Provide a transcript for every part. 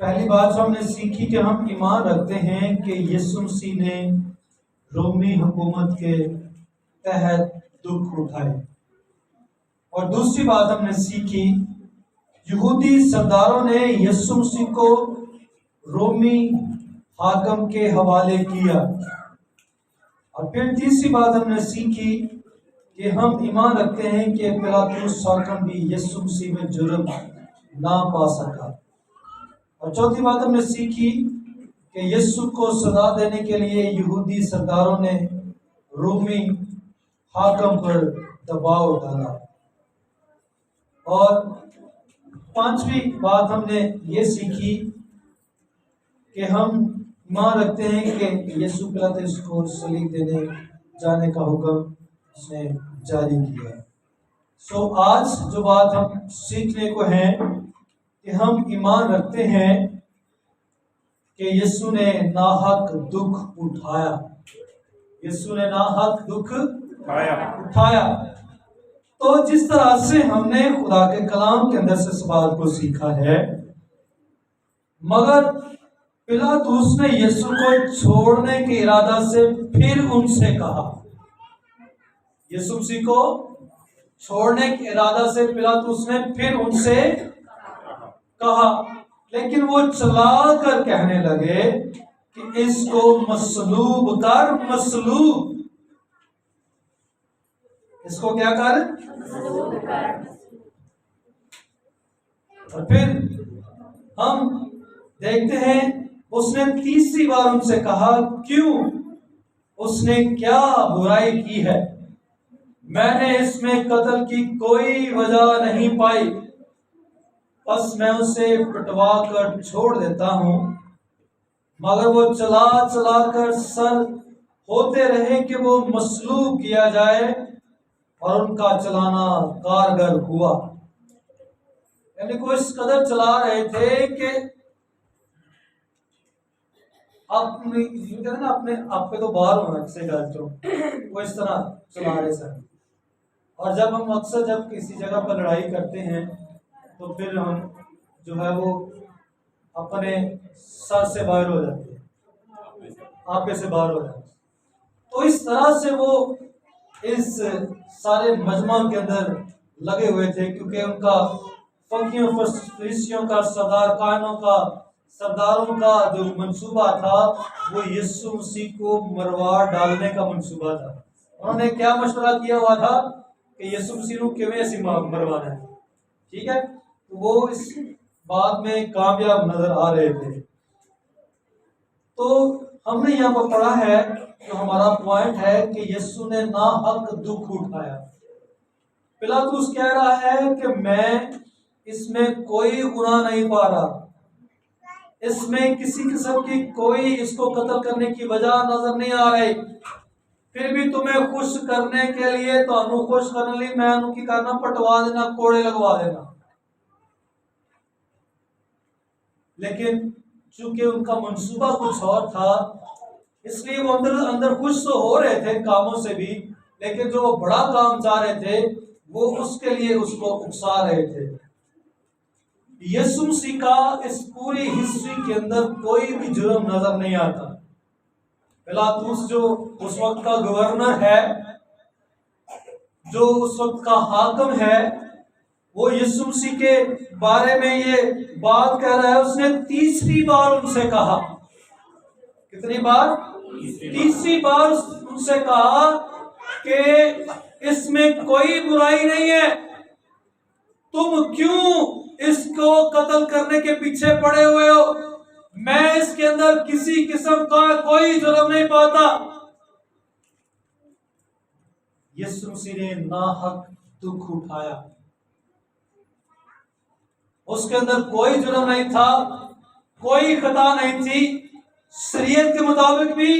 पहली बात जो हमने सीखी कि हम ईमान रखते हैं कि यीशु मसीह ने रोमी हुकूमत के तहत दुख उठाए। और दूसरी बात हमने सीखी, यहूदी सरदारों ने यीशु मसीह को रोमी हाकम के हवाले किया। और फिर तीसरी बात हमने सीखी कि हम ईमान रखते हैं कि पिलातुस हाकम भी यीशु मसीह में जुर्म ना पा सका। और चौथी बात हमने सीखी कि यीशु को सजा देने के लिए यहूदी सरदारों ने रोमी हाकम पर दबाव डाला। और पांचवी बात हमने ये सीखी कि हम ईमान रखते हैं कि यीशु पिलातुस को सलीब देने जाने का हुक्म उसने जारी किया। सो आज जो बात हम सीखने को है कि हम ईमान रखते हैं कि यीशु ने नाहक दुख उठाया। यीशु ने नाहक दुख उठाया। तो जिस तरह से हमने खुदा के कलाम के अंदर से इस बात को सीखा है, मगर पिलातुस ने यीशु को छोड़ने के इरादा से फिर उनसे कहा। यीशु मसीह को छोड़ने के इरादा से पिलातुस ने फिर उनसे कहा, लेकिन वो चला कर कहने लगे कि इसको मसलूब कर, मसलूब। इसको क्या कर? और फिर हम देखते हैं उसने तीसरी बार उनसे कहा, क्यों? उसने क्या बुराई की है? मैंने इसमें कत्ल की कोई वजह नहीं पाई, बस मैं उसे पिटवा कर छोड़ देता हूं। मगर वो चला चला कर सर होते रहे कि वो मसलूब किया जाए, और उनका चलाना कारगर हुआ। यानी को इस कदर चला रहे थे कि अपने आप पे तो बाहर होना से वो इस तरह चला रहे सर। और जब हम अक्सर जब किसी जगह पर लड़ाई करते हैं तो फिर हम जो है वो अपने सर से बाहर हो जाते हैं, आपे से बाहर हो जाते हैं। तो इस तरह से वो इस सारे मजमा के अंदर लगे हुए थे, क्योंकि उनका फकीयों फरिसियों का सरदार कायनों का सरदारों का जो मंसूबा था वो यीशु मसीह को मरवा डालने का मंसूबा था। उन्होंने क्या मशवरा किया हुआ था कि यीशु मसीह को किवें ऐसी मरवाना है। ठीक है, तो वो इस बात में कामयाब नजर आ रहे थे। तो हमने यहाँ पर पढ़ा है, जो हमारा पॉइंट है कि यीशु ने नाहक दुख उठाया। पिलातुस कह रहा है कि मैं इसमें कोई गुनाह नहीं पा रहा, इसमें किसी किस्म की कोई इसको कत्ल करने की वजह नजर नहीं आ रही, फिर भी तुम्हें खुश करने के लिए, तो खुश करने लिए मैं उनकी करना पटवा देना, कोड़े लगवा देना। लेकिन चूंकि उनका मंसूबा कुछ और था, इसलिए वो अंदर अंदर खुश तो हो रहे थे कामों से भी, लेकिन जो बड़ा काम चाह रहे थे वो उसके लिए उसको उकसा रहे थे। यीशु मसीह का इस पूरी हिस्ट्री के अंदर कोई भी जुर्म नजर नहीं आता। पिलातुस जो उस वक्त का गवर्नर है, जो उस वक्त का हाकिम है, वो यीशु मसीह के बारे में ये बात कह रहा है। उसने तीसरी बार उनसे कहा, कितनी बार? तीसरी बार उनसे कहा कि इसमें कोई बुराई नहीं है, तुम क्यों इसको कत्ल करने के पीछे पड़े हुए हो? मैं इसके अंदर किसी किस्म का कोई जुर्म नहीं पाता। यीशु मसीह ने नाहक दुख उठाया, उसके अंदर कोई जुर्म नहीं था, कोई खता नहीं थी। शरीयत के मुताबिक भी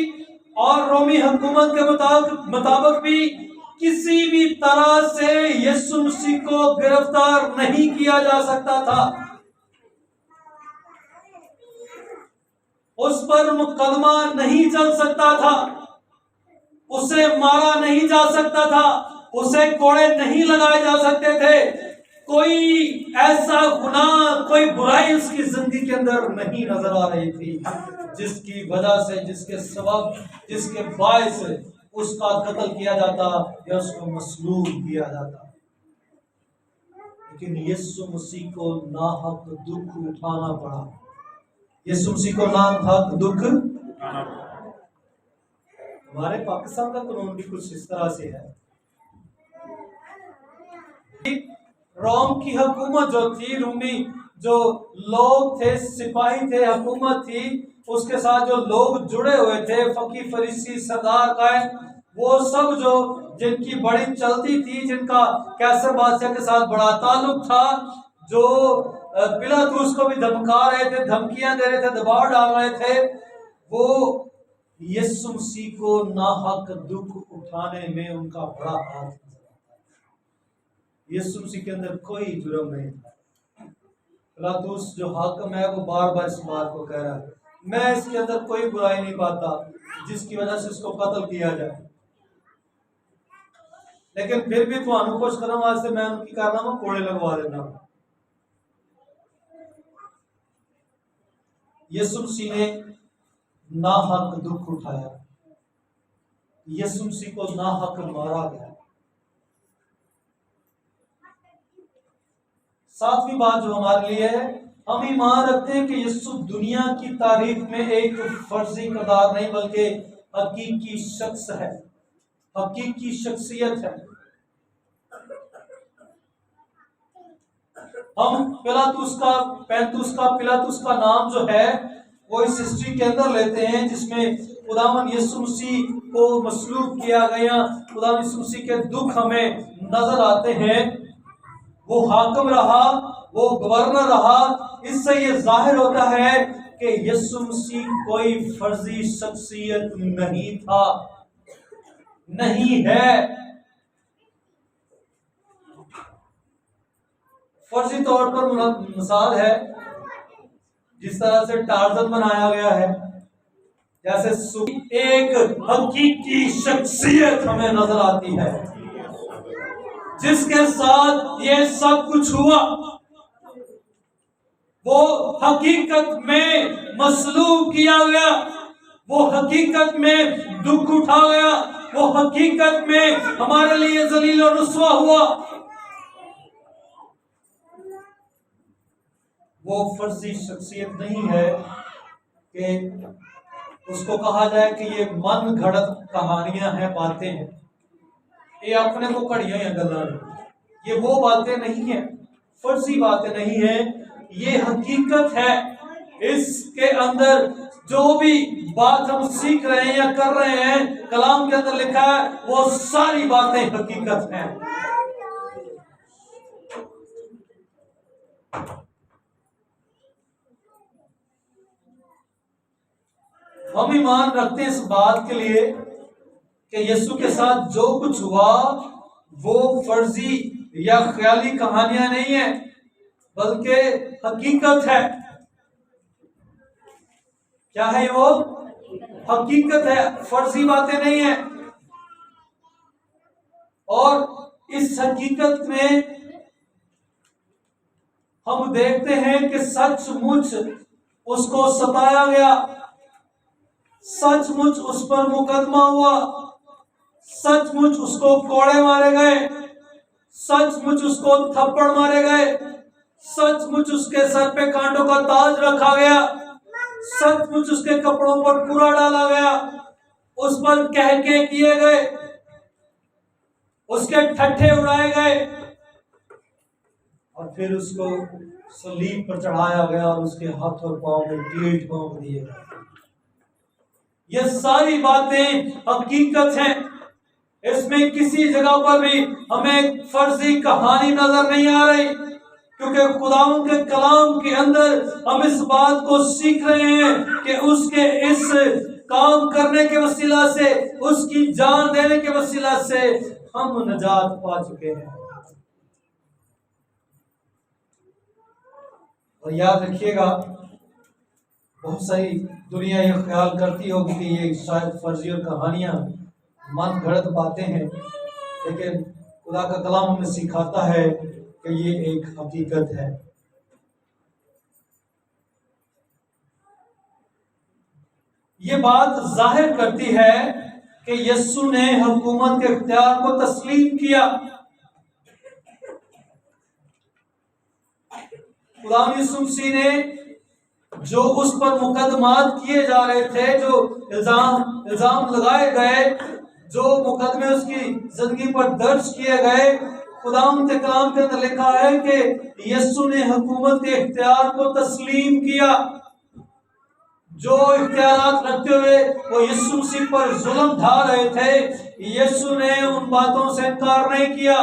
और रोमी हुकूमत के मुताबिक भी किसी भी तरह से यीशु मसीह को गिरफ्तार नहीं किया जा सकता था, उस पर मुकदमा नहीं चल सकता था, उसे मारा नहीं जा सकता था, उसे कोड़े नहीं लगाए जा सकते थे। कोई ऐसा गुनाह, कोई बुराई अच्छाई उसकी जिंदगी के अंदर नहीं नजर आ रही थी, जिसकी वजह से, जिसके सबब, जिसके बायस उसका कत्ल किया जाता या उसको मसलूब किया जाता। लेकिन यीशु मसीह को नाहक दुख उठाना पड़ा। यीशु मसीह को नाहक दुख उठाना पड़ा। हमारे पाकिस्तान का कानून भी कुछ इस तरह से है। रोम की हुकूमत जो थी, रूमी जो लोग थे, सिपाही थे, हुकूमत थी, उसके साथ जो लोग जुड़े हुए थे, फकीर, फरीसी, सरदार का, वो सब जो जिनकी बड़ी चलती थी, जिनका कैसर बादशाह के साथ बड़ा ताल्लुक था, जो पिलातुस को भी धमका रहे थे, धमकियां दे रहे थे, दबाव डाल रहे थे, वो यीशु मसीह को नाहक दुख उठाने में उनका बड़ा हाथ। यीशु मसीह के अंदर कोई जुर्म नहीं था। पिलातुस जो हाकिम है वो बार बार इस बात को कह रहा है, मैं इसके अंदर कोई बुराई नहीं पाता जिसकी वजह से इसको कत्ल किया जाए, लेकिन फिर भी तुहानू खुश करने वास्ते मैं उनकी कारनामा कोड़े लगवा देना। यीशु मसीह ने नाहक दुख उठाया, यीशु मसीह को नाहक मारा गया। सातवीं बात जो हमारे लिए है, हम ईमान रखते हैं कि यीशु दुनिया की तारीफ में एक फर्जी किरदार नहीं बल्कि हकीकी शख्स है, हकीकी शख्सियत है। हम पिलातुस का नाम जो है वो इस हिस्ट्री के अंदर लेते हैं जिसमें खुदावन यीशु मसीह को मसलूब किया गया, खुदावन यीशु मसीह के दुख हमें नजर आते हैं। वो हाकिम रहा, वो गवर्नर रहा। इससे ये जाहिर होता है कि यीशु मसीह कोई फर्जी शख्सियत नहीं था, नहीं है। फर्जी तौर पर मिसाल है, जिस तरह से टार्जन बनाया गया है, जैसे एक हकीकी शख्सियत हमें नजर आती है जिसके साथ ये सब कुछ हुआ। वो हकीकत में मसलूब किया गया, वो हकीकत में दुख उठा गया, वो हकीकत में हमारे लिए जलील और रुस्वा हुआ। वो फर्जी शख्सियत नहीं है कि उसको कहा जाए कि ये मन घड़त कहानियां हैं, बातें हैं, ये अपने को कड़ियां या गल्ला। ये वो बातें नहीं है, फर्जी बातें नहीं है, ये हकीकत है। इसके अंदर जो भी बात हम सीख रहे हैं या कर रहे हैं, कलाम के अंदर लिखा है, वो सारी बातें हकीकत हैं। हम ईमान रखते हैं इस बात के लिए कि यीशु के साथ जो कुछ हुआ वो फर्जी या ख्याली कहानियां नहीं है, बल्कि हकीकत है। क्या है वो? हकीकत है, फर्जी बातें नहीं है। और इस हकीकत में हम देखते हैं कि सचमुच उसको सताया गया, सचमुच उस पर मुकदमा हुआ, सचमुच उसको कोड़े मारे गए, सचमुच उसको थप्पड़ मारे गए, सचमुच उसके सर पे कांटों का ताज रखा गया, सचमुच उसके कपड़ों पर पूरा डाला गया, उस पर कहके किए गए, उसके ठट्ठे उड़ाए गए और फिर उसको सलीब पर चढ़ाया गया और उसके हाथ और पांव में कील ठोक दिए गए। ये सारी बातें हकीकत हैं। इसमें किसी जगह पर भी हमें फर्जी कहानी नजर नहीं आ रही, क्योंकि खुदावंद के कलाम के अंदर हम इस बात को सीख रहे हैं कि उसके इस काम करने के वसीला से, उसकी जान देने के वसीला से हम नजात पा चुके हैं। और याद रखिएगा, बहुत सारी दुनिया ये ख्याल करती होगी कि ये शायद फर्जी और कहानियां मन घड़त बातें हैं, लेकिन खुदा का कलाम हमें सिखाता है कि ये एक हकीकत है। ये बात जाहिर करती है कि यीशु ने हुकूमत के इख्तियार को तस्लीम किया। खुदा यीशु मसीह ने जो उस पर मुकदमात किए जा रहे थे, जो इल्जाम लगाए गए, जो मुकदमे उसकी जिंदगी पर दर्ज किए गए, खुदाम के कलाम के अंदर लिखा है कि यीशु ने हुकूमत के इख्तियार को तस्लीम किया। जो इख्तियारात रखते हुए वो यीशु मसीह पर जुल्म ढा रहे थे, यीशु ने उन बातों से इनकार नहीं किया,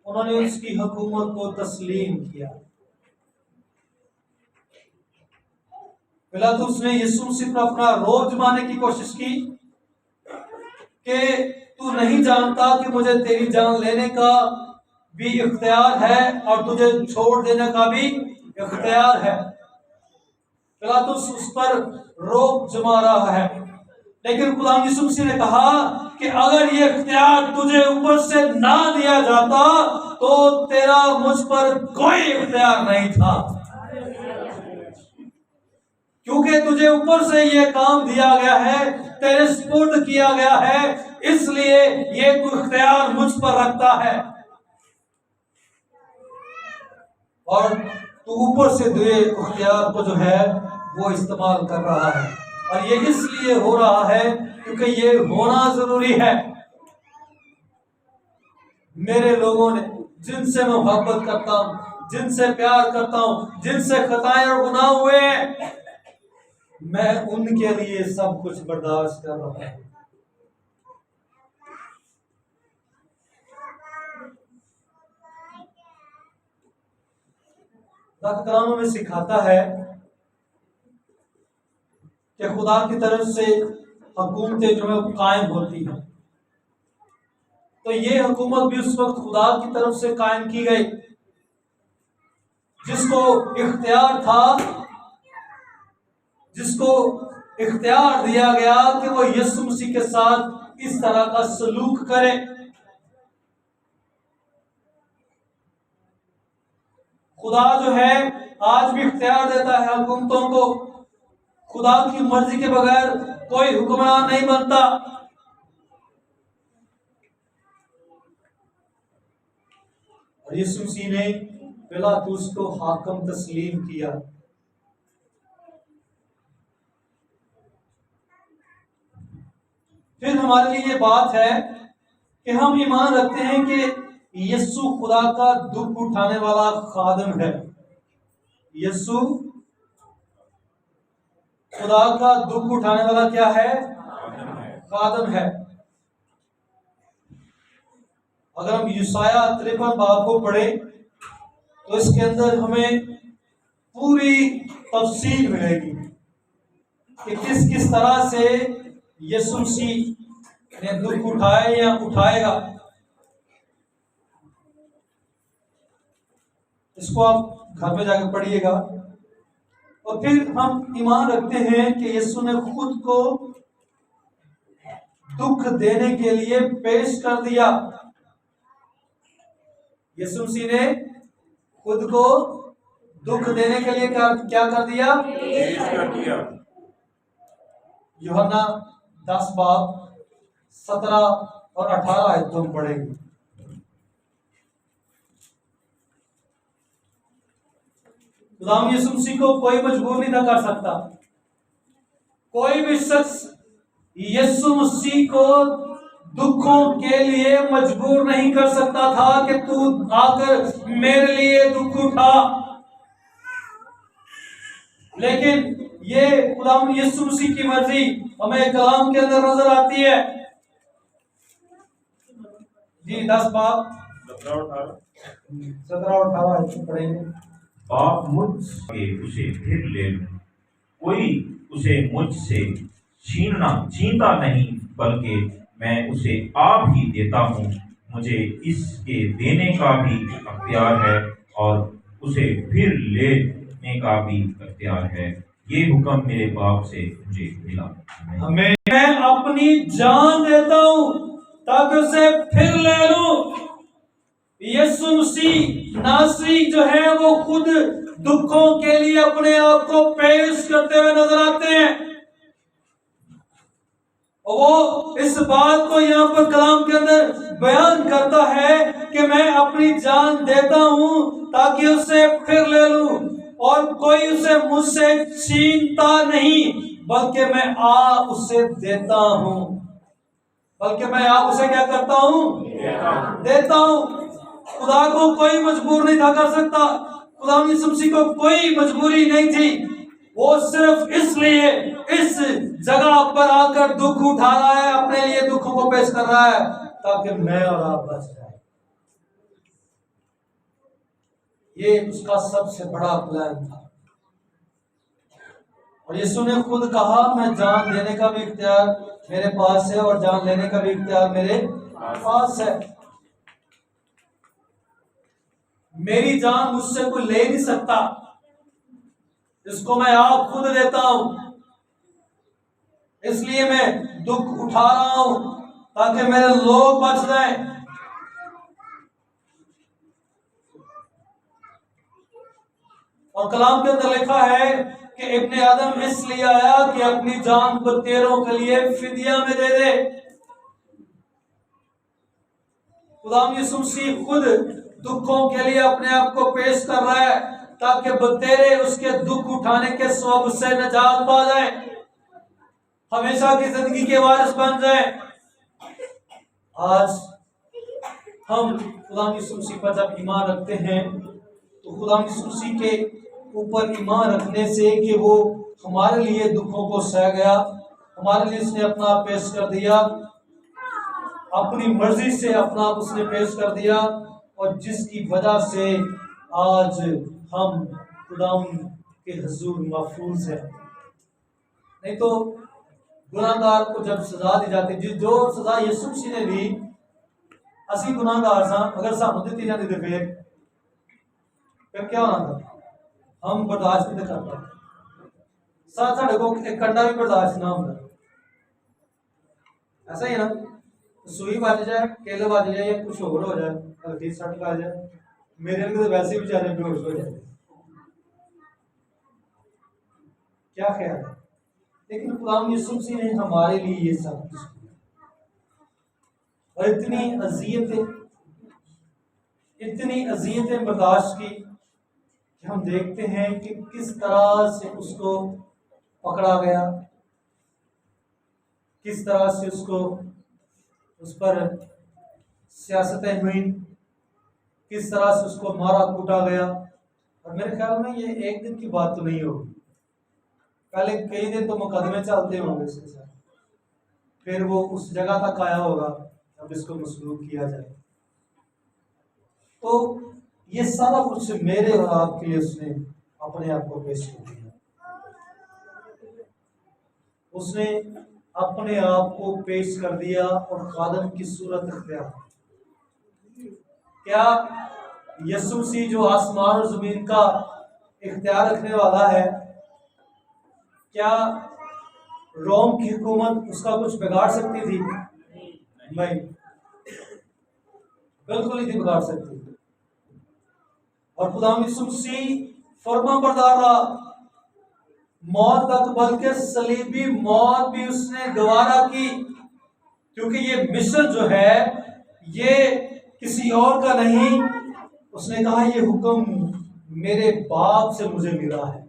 उन्होंने उसकी हुकूमत को तस्लीम किया। पिलातुस ने यीशु मसीह पर अपना रोब जमाने की कोशिश की कि तू नहीं जानता कि मुझे तेरी जान लेने का भी इख्तियार है और तुझे छोड़ देने का भी इख्तियार है। पिलातुस उस पर रोब जमा रहा है, लेकिन खुदा यीशु मसीह ने कहा कि अगर ये इख्तियार तुझे ऊपर से ना दिया जाता तो तेरा मुझ पर कोई इख्तियार नहीं था, क्योंकि तुझे ऊपर से ये काम दिया गया है, तेरे सुपुर्द किया गया है, इसलिए ये तू इख्तियार मुझ पर रखता है और तू ऊपर से दिए इख्तियार को जो है वो इस्तेमाल कर रहा है। और ये इसलिए हो रहा है क्योंकि ये होना जरूरी है। मेरे लोगों ने जिनसे मैं मोहब्बत करता हूं, जिनसे प्यार करता हूं, जिनसे खताएं और गुनाह हुए, मैं उनके लिए सब कुछ बर्दाश्त कर रहा हूं। कलाम में सिखाता है कि खुदा की तरफ से हुकूमतें जो है कायम होती हैं, तो ये हुकूमत भी उस वक्त खुदा की तरफ से कायम की गई, जिसको इख्तियार दिया गया कि वो यीशु मसीह के साथ इस तरह का सलूक करे। खुदा जो है आज भी इख्तियार देता है हुकूमतों को। खुदा की मर्जी के बगैर कोई हुक्मरान नहीं बनता। और यीशु मसीह ने पिलातुस को हाकिम तस्लीम किया। फिर हमारे लिए ये बात है कि हम ईमान रखते हैं कि यीशु खुदा का दुख उठाने वाला खादिम है। यीशु खुदा का दुख उठाने वाला क्या है? खादिम है। अगर हम यशायाह 53 बाब को पढ़े तो इसके अंदर हमें पूरी तफसील मिलेगी कि किस किस तरह से यीशु मसीह ने दुख उठाए या उठाएगा। इसको आप घर पे जाकर पढ़िएगा। और फिर हम ईमान रखते हैं कि यीशु ने खुद को दुख देने के लिए पेश कर दिया। यीशु मसीह ने खुद को दुख देने के लिए क्या कर दिया? पेश कर दिया। यूहन्ना 10 बाब 17 और 18 आयत हम पढ़ेंगे। खुदाम यीशु मसीह को कोई मजबूर नहीं था कर सकता। कोई भी शख्स यीशु मसीह को दुखों के लिए मजबूर नहीं कर सकता था कि तू आकर मेरे लिए दुख उठा। लेकिन ये खुदाम यीशु मसीह की मर्जी हमें कलाम के अंदर नजर आती है। जी 10 बाब 17 और 18 पढ़ेंगे। बाप मुझसे उसे फिर ले लो, कोई उसे मुझसे छीनता नहीं, बल्कि मैं उसे आप ही देता हूँ। मुझे इसके देने का भी अख्तियार है और उसे फिर लेने का भी अख्तियार है। ये हुक्म मेरे बाप से मुझे मिला। मैं अपनी जान देता हूँ ताकि उसे फिर ले लूं। यीशु मसीह नासरी जो है वो खुद दुखों के लिए अपने आप को पेश करते हुए नजर आते हैं। और वो इस बात को यहाँ पर कलाम के अंदर बयान करता है कि मैं अपनी जान देता हूं ताकि उसे फिर ले लूं, और कोई उसे मुझसे छीनता नहीं, बल्कि मैं आप उसे देता हूं। बल्कि मैं आप उसे क्या करता हूं? देता हूं। खुदा को कोई मजबूर नहीं था कर सकता। खुदा यीशु मसीह को कोई मजबूरी नहीं थी। वो सिर्फ इसलिए इस जगह पर आकर दुख उठा रहा है, अपने लिए दुखों को पेश कर रहा है ताकि मैं और आप बच जाए। ये उसका सबसे बड़ा प्लान था। और यीशु ने खुद कहा, मैं जान देने का भी इख्तियार मेरे पास है और जान लेने का भी इख्तियार मेरे पास है। मेरी जान मुझसे कोई ले नहीं सकता, इसको मैं आप खुद देता हूं। इसलिए मैं दुख उठा रहा हूं ताकि मेरे लोग बच जाएं। और कलाम के अंदर लिखा है कि इब्ने आदम इसलिए आया कि अपनी जान को तेरों के लिए फिदिया में दे दे। खुदा यीशु मसीह खुद दुखों के लिए अपने आप को पेश कर रहा है ताकि बतेरे उसके दुख उठाने के स्वभाव से निजात पा जाए, हमेशा की जिंदगी के वारिस बन जाए। आज हम खुदा यीशु मसीह पर जब ईमान रखते हैं तो खुदा यीशु मसीह के ऊपर ईमान रखने से कि वो हमारे लिए दुखों को सह गया, हमारे लिए उसने अपना आप पेश कर दिया, अपनी मर्जी से अपना आप उसने पेश कर दिया, और जिसकी वजह से आज हम खुदा के हुजूर महफूज हैं। नहीं तो गुनाहगार को जब सजा दी जाती, जो सजा यीशु मसीह ने दी, असली गुनाहगार सा अगर सानू दी जाती तो फिर क्या होना था? हम बर्दाश्त नहीं कर पाते। साथ साढ़े को एक कंडा भी बर्दाश्त ना होता। ऐसा ही है ना, सुई बज जाए, केले बज जाए या कुछ और हो जाए, हल्की सट आ जाए, मेरे तो वैसे ही बेचारे बेहोश हो जाए, क्या ख्याल है? लेकिन खुदा यीशु मसीह ने हमारे लिए ये सब कुछ किया, और इतनी अजियतें बर्दाश्त की कि हम देखते हैं कि किस तरह से उसको पकड़ा गया, किस तरह से उसको उस पर सियासतें हुई, किस तरह से उसको मारा कूटा गया। और मेरे ख्याल में ये एक दिन की बात तो नहीं होगी, पहले कई दिन तो मुकदमे चलते होंगे इसके साथ, फिर वो उस जगह तक आया होगा जब इसको मसलूब किया जाए। तो ये सारा कुछ मेरे और आपके लिए उसने अपने आप को पेश कर दिया। उसने अपने आप को पेश कर दिया और खादम की सूरत अख्तियार। क्या यीशु मसीह जो आसमान और जमीन का इख्तियार रखने वाला है, क्या रोम की हुकूमत उसका कुछ बिगाड़ सकती थी? नहीं, बिल्कुल नहीं थी बिगाड़ सकती। और खुदा यीशु मसीह फर्मा बरदार रहा मौत तक, बल्कि सलीबी मौत भी उसने गवारा की, क्योंकि ये मिशन जो है ये किसी और का नहीं। उसने कहा ये हुक्म मेरे बाप से मुझे मिला है,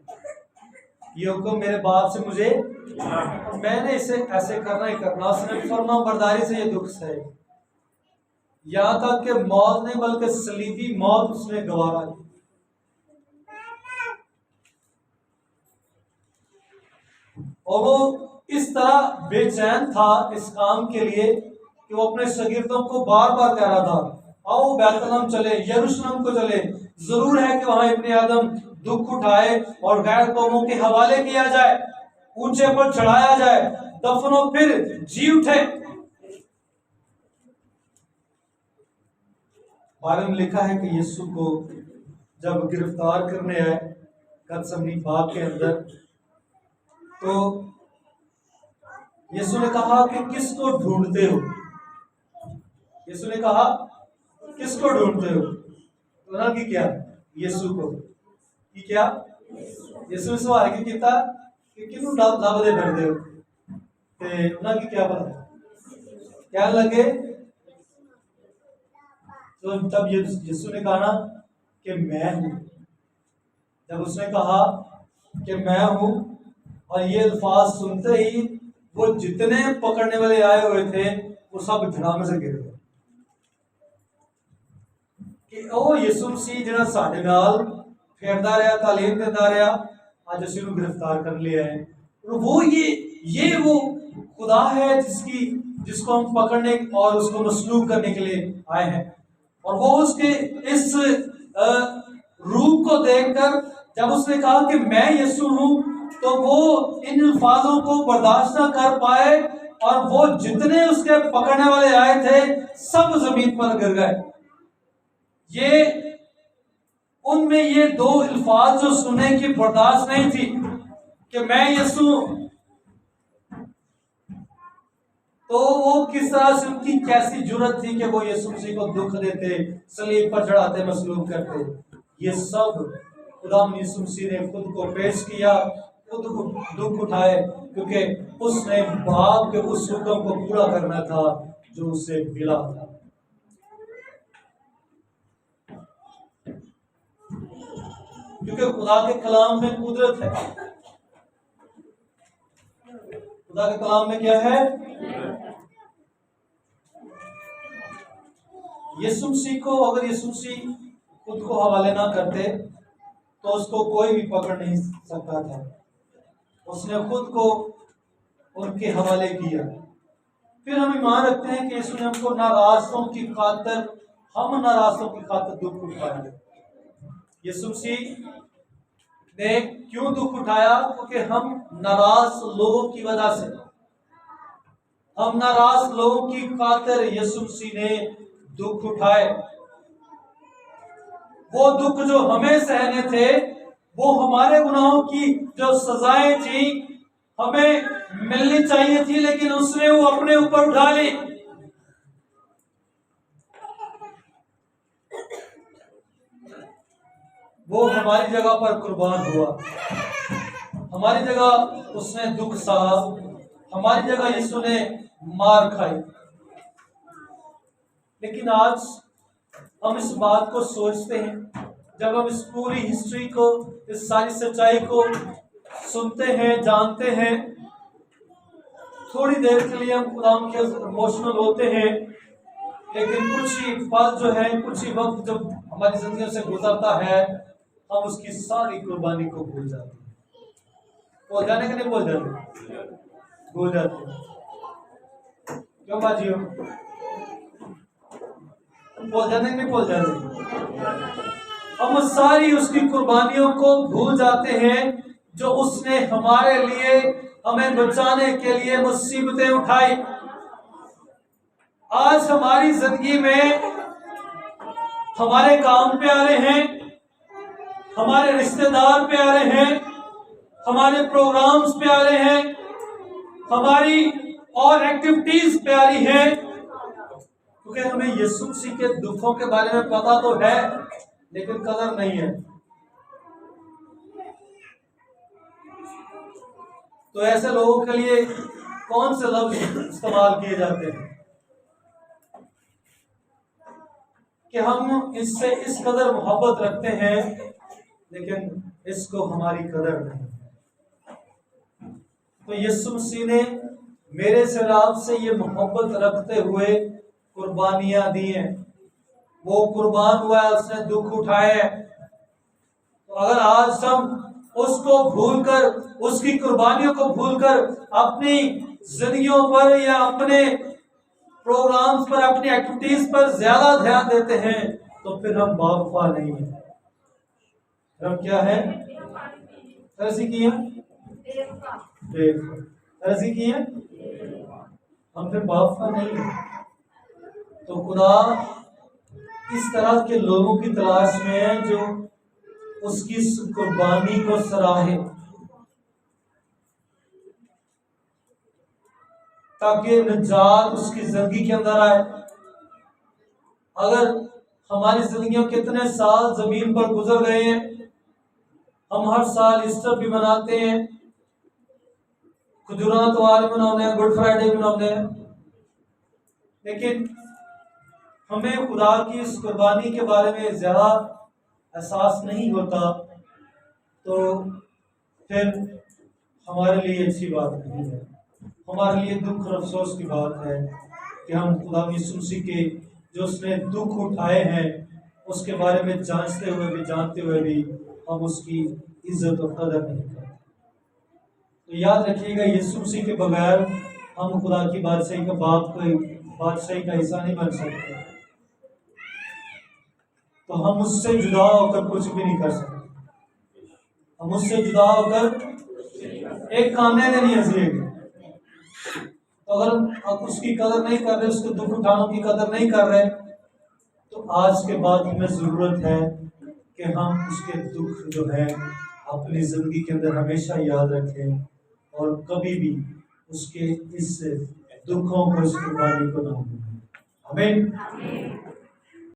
ये हुक्म मेरे बाप से मुझे, मैंने इसे ऐसे करना ही करना। उसने फर्मा बरदारी से ये दुख सहे, यहाँ तक कि मौत नहीं बल्कि सलीबी मौत उसने गवारा की। और वो इस तरह बेचैन था इस काम के लिए कि वो अपने शागिर्दों को बार बार कह रहा था, आओ बैतलहम चले, यरूशलेम को चले, जरूर है कि वहां इब्ने आदम दुख उठाए और गैर कौमों के हवाले किया जाए, ऊंचे पर चढ़ाया जाए, दफनों फिर जी उठे। बाइबल में लिखा है कि यीशु को जब गिरफ्तार करने आए गतसमनी बाग के अंदर, तो यीशु ने कहा कि किसको ढूंढते हो? यीशु ने कहा किसको ढूंढते हो? तो उन्होंने क्या? यीशु को। कि क्या? यीशु ने सवाल किया कि किन्नू लभदे फिरदे हो? ते उन्हें की क्या पता क्या लगे। तो तब यीशु ने कहा ना कि मैं हूं। जब उसने कहा कि मैं हूं और ये अल्फाज सुनते ही वो जितने पकड़ने वाले आए हुए थे वो सब धड़ाम से गिर गए कि ओ यीशु मसीह जिहड़ा साडे नाल फेरदा रहा, तालीम देता रहा, आज ਅਸੀਂ ਨੂੰ गिरफ्तार कर लिया है। और वो ये वो खुदा है जिसको हम पकड़ने और उसको मसलूब करने के लिए आए हैं। और वो उसके इस रूप को देखकर जब उसने कहा कि मैं यीशु हूं, तो वो इन अल्फाजों को बर्दाश्त ना कर पाए और वो जितने उसके पकड़ने वाले आए थे सब जमीन पर गिर गए। ये उनमें ये दो अल्फाज जो सुनने की बर्दाश्त नहीं थी कि मैं यीशु हूं, तो वो किस तरह से उनकी कैसी जुर्रत थी कि वो यीशु मसीह को दुख देते, सलीब पर चढ़ाते, मसलूब करते। ये सब खुदा यीशु मसीह ने खुद को पेश किया, खुद को दुख उठाए, क्योंकि उसने बाप के उस हुक्म को पूरा करना था जो उसे मिला था। क्योंकि खुदा के कलाम में कुदरत है। खुदा के कलाम में क्या है? यीशु मसीह को, अगर यीशु मसीह खुद को हवाले ना करते तो उसको कोई भी पकड़ नहीं सकता था। उसने खुद को उनके हवाले किया। फिर हम ईमान रखते हैं कि यीशु ने हमको नाराजों की खातिर, हम नाराजों की खातिर दुख उठाया। यीशु मसीह ने क्यों दुख उठाया? क्योंकि हम नाराज लोगों की वजह से, हम नाराज लोगों की खातिर यीशु मसीह ने दुख उठाए। वो दुख जो हमें सहने थे, वो हमारे गुनाहों की जो सजाएं थी हमें मिलनी चाहिए थी, लेकिन उसने वो अपने ऊपर उठा ली। वो हमारी जगह पर कुर्बान हुआ, हमारी जगह उसने दुख सहा, हमारी जगह यीशु ने मार खाई। लेकिन आज हम इस बात को सोचते हैं, जब हम इस पूरी हिस्ट्री को, इस सारी सच्चाई को सुनते हैं, जानते हैं, थोड़ी देर के लिए हम खुदा के इमोशनल होते हैं, लेकिन कुछ ही पल जो है, कुछ ही वक्त जब हमारी जिंदगी से गुजरता है, हम उसकी सारी कुर्बानी को भूल जाते हैं। भूल जाने के नहीं भूल जाते, भूल जाते हैं। क्यों बाजियो? भूल जाने के नहीं भूल जाते। हम सारी उसकी कुर्बानियों को भूल जाते हैं जो उसने हमारे लिए, हमें बचाने के लिए मुसीबतें उठाई। आज हमारी जिंदगी में हमारे काम पे आ रहे हैं, हमारे रिश्तेदार पे आ रहे हैं, हमारे प्रोग्राम्स पे आ रहे हैं, हमारी और एक्टिविटीज पे आ रही है, क्योंकि हमें यीशु मसीह के दुखों के बारे में पता तो है, लेकिन कदर नहीं है। तो ऐसे लोगों के लिए कौन से लफ्ज इस्तेमाल किए जाते हैं कि हम इससे इस कदर मोहब्बत रखते हैं, लेकिन इसको हमारी कदर नहीं है। तो यीशु मसीह ने मेरे से आपसे ये मोहब्बत रखते हुए कुर्बानियां दी हैं। वो कुर्बान हुआ है, उसने दुख उठाए हैं। तो अगर आज हम उसको भूलकर, उसकी कुर्बानियों को भूलकर अपनी जिंदगियों पर या अपने प्रोग्राम्स पर, अपनी एक्टिविटीज पर ज्यादा ध्यान देते हैं, तो फिर हम बावफा नहीं है। हम क्या है? तरसी की है, तरसी की है, हम फिर बावफा नहीं है। तो खुदा इस तरह के लोगों की तलाश में है जो उसकी कुर्बानी को सराहे, ताकि निजात उसकी जिंदगी के अंदर आए। अगर हमारी जिंदगियों कितने साल जमीन पर गुजर गए हैं, हम हर साल ईस्टर भी मनाते हैं, खुदुरा त्योहार मनाते हैं, गुड फ्राइडे मनाते हैं, लेकिन हमें खुदा की इस कुर्बानी के बारे में ज़्यादा एहसास नहीं होता, तो फिर हमारे लिए अच्छी बात नहीं है। हमारे लिए दुख और अफसोस की बात है कि हम खुदा यीशु मसीह के जो उसने दुख उठाए हैं उसके बारे में जांचते हुए भी, जानते हुए भी हम उसकी इज्जत और कदर नहीं करते। तो याद रखिएगा, यीशु मसीह के बगैर हम खुदा की बादशाही का हिस्सा नहीं बन सकते। तो हम उससे जुदा होकर कुछ भी नहीं कर सकते। हम उससे जुदा होकर एक कामयाबी नहीं हंसिएगा। तो अगर आप उसकी कदर नहीं कर रहे, उसके दुख उठानों की कदर नहीं कर रहे, तो आज के बाद हमें जरूरत है कि हम उसके दुख जो है अपनी जिंदगी के अंदर हमेशा याद रखें और कभी भी उसके इस दुखों को, इस कुर्बानी को ना भूलें। आमीन।